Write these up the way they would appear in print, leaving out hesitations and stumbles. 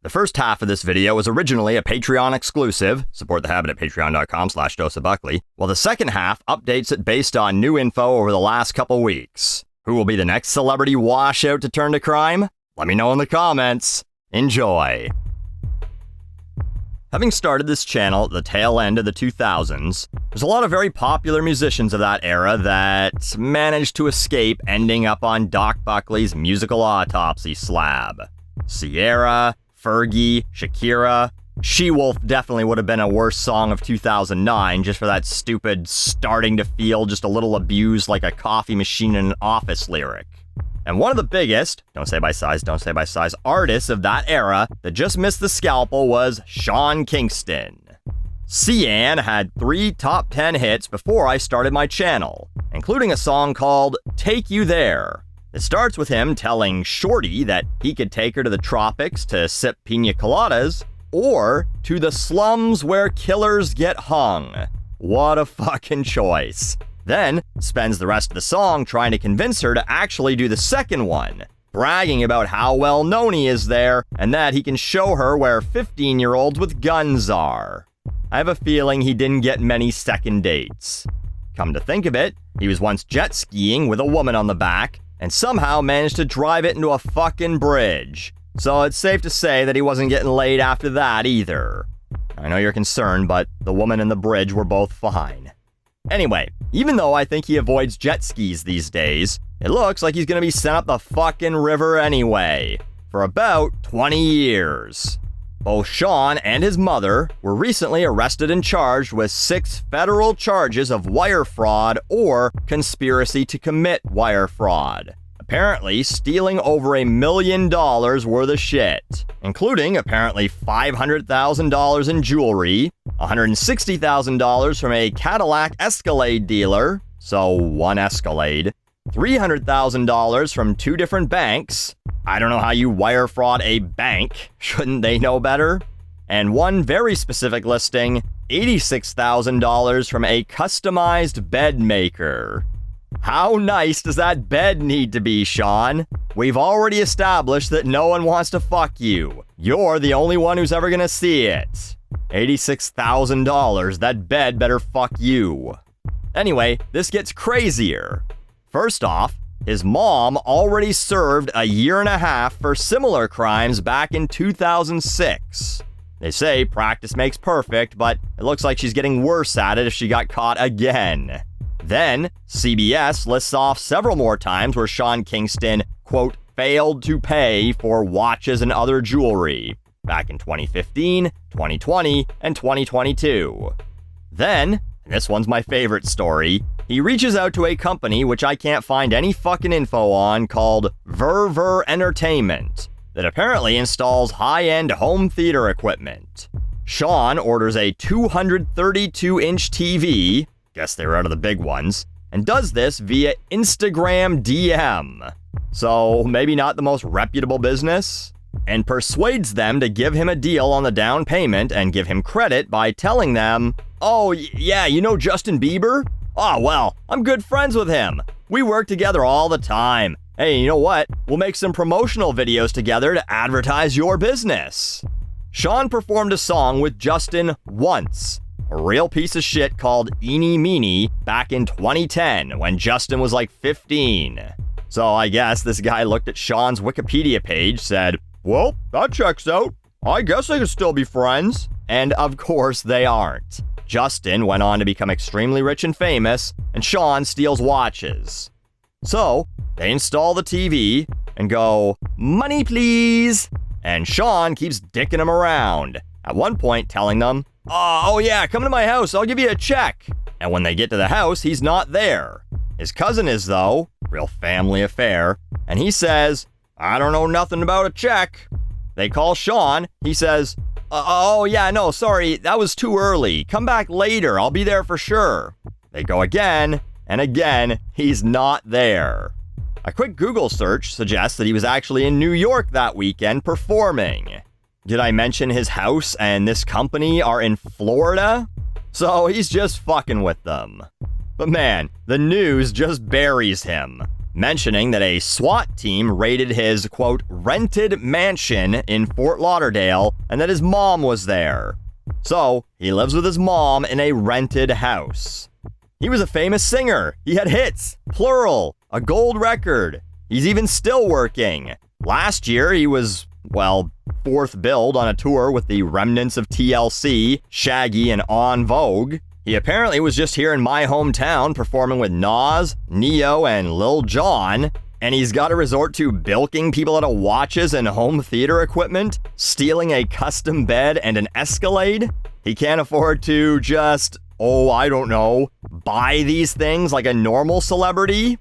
The first half of this video was originally a Patreon exclusive, support the habit at patreon.com/doseofbuckley, while the second half updates it based on new info over the last couple weeks. Who will be the next celebrity washout to turn to crime? Let me know in the comments. Enjoy. Having started this channel at the tail end of the 2000s, there's a lot of very popular musicians of that era that managed to escape ending up on Doc Buckley's musical autopsy slab. Sierra, Fergie, Shakira. She-Wolf definitely would have been a worse song of 2009 just for that stupid starting to feel just a little abused like a coffee machine in an office lyric. And one of the biggest, don't say by size, artists of that era that just missed the scalpel was Sean Kingston. Cian had 3 top 10 hits before I started my channel, including a song called Take You There. It starts with him telling Shorty that he could take her to the tropics to sip pina coladas, or to the slums where killers get hung. What a fucking choice. Then spends the rest of the song trying to convince her to actually do the second one, bragging about how well known he is there and that he can show her where 15-year-olds with guns are. I have a feeling he didn't get many second dates. Come to think of it, he was once jet skiing with a woman on the back and somehow managed to drive it into a fucking bridge. So it's safe to say that he wasn't getting laid after that either. I know you're concerned, but the woman and the bridge were both fine. Anyway, even though I think he avoids jet skis these days, it looks like he's gonna be sent up the fucking river anyway, for about 20 years. Both Sean and his mother were recently arrested and charged with 6 federal charges of wire fraud or conspiracy to commit wire fraud. Apparently stealing over $1 million worth of shit, including apparently $500,000 in jewelry, $160,000 from a Cadillac Escalade dealer, so one Escalade, $300,000 from 2 different banks. I don't know how you wire fraud a bank, shouldn't they know better? And one very specific listing, $86,000 from a customized bed maker. How nice does that bed need to be, Sean? We've already established that no one wants to fuck you. You're the only one who's ever gonna see it. $86,000, that bed better fuck you. Anyway, this gets crazier. First off, his mom already served 1.5 years for similar crimes back in 2006. They say practice makes perfect, but it looks like she's getting worse at it if she got caught again. Then, CBS lists off several more times where Sean Kingston, quote, failed to pay for watches and other jewelry, back in 2015, 2020, and 2022. Then, and this one's my favorite story, he reaches out to a company which I can't find any fucking info on called Verver Entertainment, that apparently installs high-end home theater equipment. Sean orders a 232-inch TV, guess they were out of the big ones, and does this via Instagram DM. So maybe not the most reputable business? And persuades them to give him a deal on the down payment and give him credit by telling them, oh yeah, you know Justin Bieber? Oh well, I'm good friends with him. We work together all the time. Hey, you know what? We'll make some promotional videos together to advertise your business. Sean performed a song with Justin once, a real piece of shit called Eeny Meeny back in 2010 when Justin was like 15. So I guess this guy looked at Sean's Wikipedia page, said, well, that checks out. I guess they could still be friends. And of course they aren't. Justin went on to become extremely rich and famous, and Sean steals watches. So they install the TV and go, money please. And Sean keeps dicking him around, at one point telling them, oh yeah, come to my house, I'll give you a check. And when they get to the house, he's not there. His cousin is though, real family affair, and he says, I don't know nothing about a check. They call Sean, he says, oh yeah, no, sorry, that was too early. Come back later, I'll be there for sure. They go again, and again, he's not there. A quick Google search suggests that he was actually in New York that weekend performing. Did I mention his house and this company are in Florida? So he's just fucking with them. But man, the news just buries him. mentioning that a SWAT team raided his, quote, rented mansion in Fort Lauderdale and that his mom was there. So, he lives with his mom in a rented house. He was a famous singer. He had hits, plural, a gold record. He's even still working. Last year, he was, well, fourth billed on a tour with the remnants of TLC, Shaggy, and En Vogue. He apparently was just here in my hometown performing with Nas, Neo, and Lil Jon, and he's got to resort to bilking people out of watches and home theater equipment, stealing a custom bed and an Escalade. He can't afford to just, I don't know, buy these things like a normal celebrity.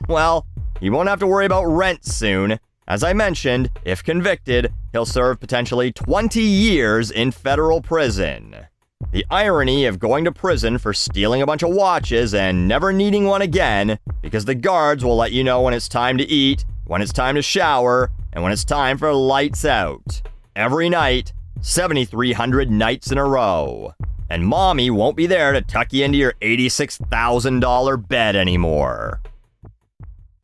Well, he won't have to worry about rent soon. As I mentioned, if convicted, he'll serve potentially 20 years in federal prison. The irony of going to prison for stealing a bunch of watches and never needing one again, because the guards will let you know when it's time to eat, when it's time to shower, and when it's time for lights out. Every night, 7,300 nights in a row. And mommy won't be there to tuck you into your $86,000 bed anymore.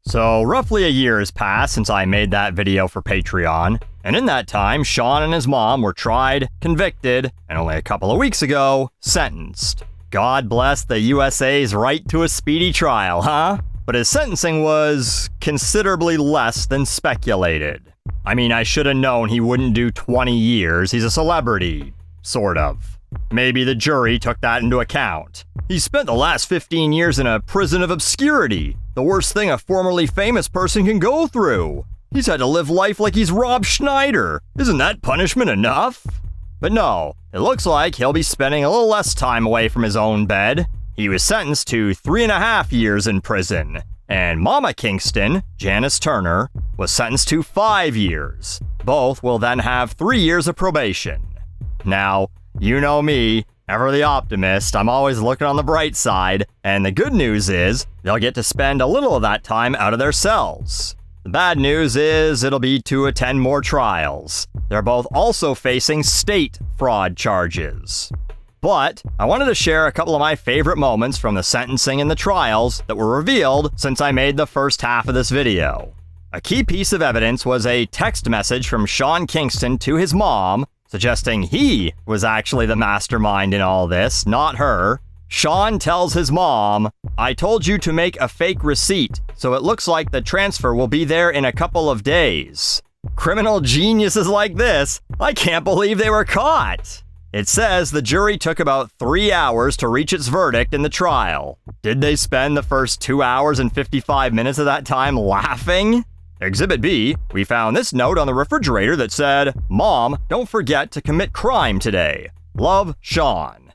So, roughly a year has passed since I made that video for Patreon, and in that time, Sean and his mom were tried, convicted, and only a couple of weeks ago, sentenced. God bless the USA's right to a speedy trial, huh? But his sentencing was considerably less than speculated. I mean, I should have known he wouldn't do 20 years. He's a celebrity. Sort of. Maybe the jury took that into account. He spent the last 15 years in a prison of obscurity, the worst thing a formerly famous person can go through. He's had to live life like he's Rob Schneider. Isn't that punishment enough? But no, it looks like he'll be spending a little less time away from his own bed. He was sentenced to 3.5 years in prison. And Mama Kingston, Janice Turner, was sentenced to 5 years. Both will then have 3 years of probation. Now, you know me, ever the optimist, I'm always looking on the bright side, and the good news is, they'll get to spend a little of that time out of their cells. The bad news is, it'll be to attend more trials. They're both also facing state fraud charges. But, I wanted to share a couple of my favorite moments from the sentencing and the trials that were revealed since I made the first half of this video. A key piece of evidence was a text message from Sean Kingston to his mom, suggesting he was actually the mastermind in all this, not her. Sean tells his mom, "I told you to make a fake receipt, so it looks like the transfer will be there in a couple of days." Criminal geniuses like this, I can't believe they were caught. It says the jury took about 3 hours to reach its verdict in the trial. Did they spend the first 2 hours and 55 minutes of that time laughing? Exhibit B, we found this note on the refrigerator that said, "Mom, don't forget to commit crime today. Love, Sean."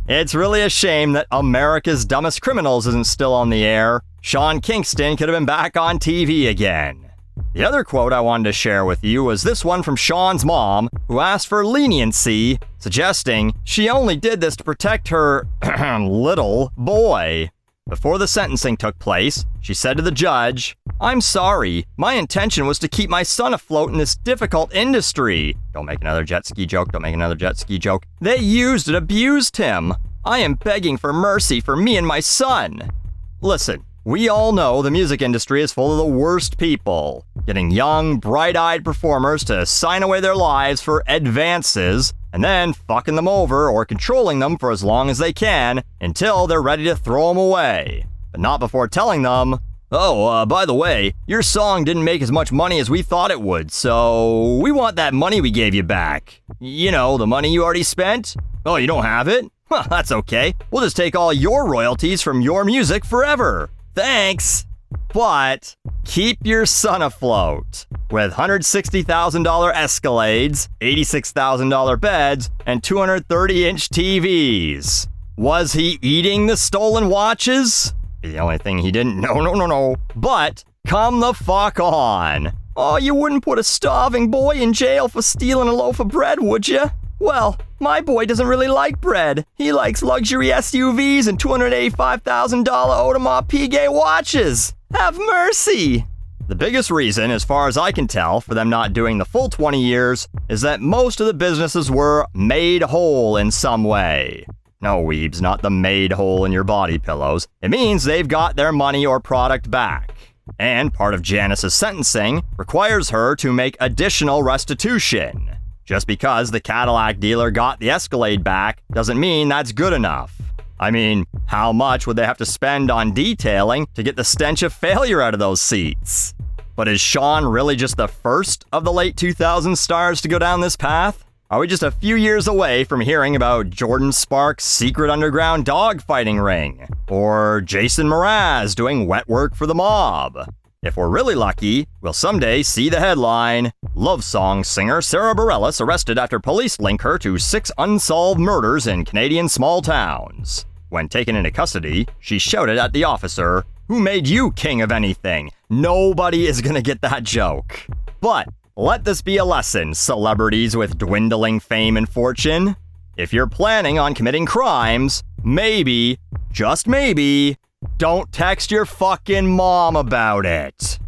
It's really a shame that America's Dumbest Criminals isn't still on the air. Sean Kingston could have been back on TV again. The other quote I wanted to share with you was this one from Sean's mom, who asked for leniency, suggesting she only did this to protect her little boy. Before the sentencing took place, she said to the judge, "I'm sorry, my intention was to keep my son afloat in this difficult industry." Don't make another jet ski joke, don't make another jet ski joke. "They used and abused him. I am begging for mercy for me and my son." Listen, we all know the music industry is full of the worst people, getting young, bright-eyed performers to sign away their lives for advances, and then fucking them over or controlling them for as long as they can until they're ready to throw them away. But not before telling them, by the way, your song didn't make as much money as we thought it would, so we want that money we gave you back. You know, the money you already spent? Oh, you don't have it? Huh, that's okay. We'll just take all your royalties from your music forever. Thanks. But keep your son afloat with $160,000 Escalades, $86,000 beds, and 230-inch TVs. Was he eating the stolen watches? The only thing he didn't. No. But come the fuck on. Oh, you wouldn't put a starving boy in jail for stealing a loaf of bread, would you? Well, my boy doesn't really like bread. He likes luxury SUVs and $285,000 Audemars Piguet watches. Have mercy! The biggest reason, as far as I can tell, for them not doing the full 20 years is that most of the businesses were made whole in some way. No, weebs, not the made hole in your body pillows. It means they've got their money or product back. And part of Janice's sentencing requires her to make additional restitution. Just because the Cadillac dealer got the Escalade back doesn't mean that's good enough. I mean, how much would they have to spend on detailing to get the stench of failure out of those seats? But is Sean really just the first of the late 2000s stars to go down this path? Are we just a few years away from hearing about Jordan Sparks' secret underground dogfighting ring? Or Jason Mraz doing wet work for the mob? If we're really lucky, we'll someday see the headline, "Love Song singer Sarah Bareilles arrested after police link her to 6 unsolved murders in Canadian small towns." When taken into custody, she shouted at the officer, "Who made you king of anything? Nobody is gonna get that joke." But let this be a lesson, celebrities with dwindling fame and fortune. If you're planning on committing crimes, maybe, just maybe, don't text your fucking mom about it.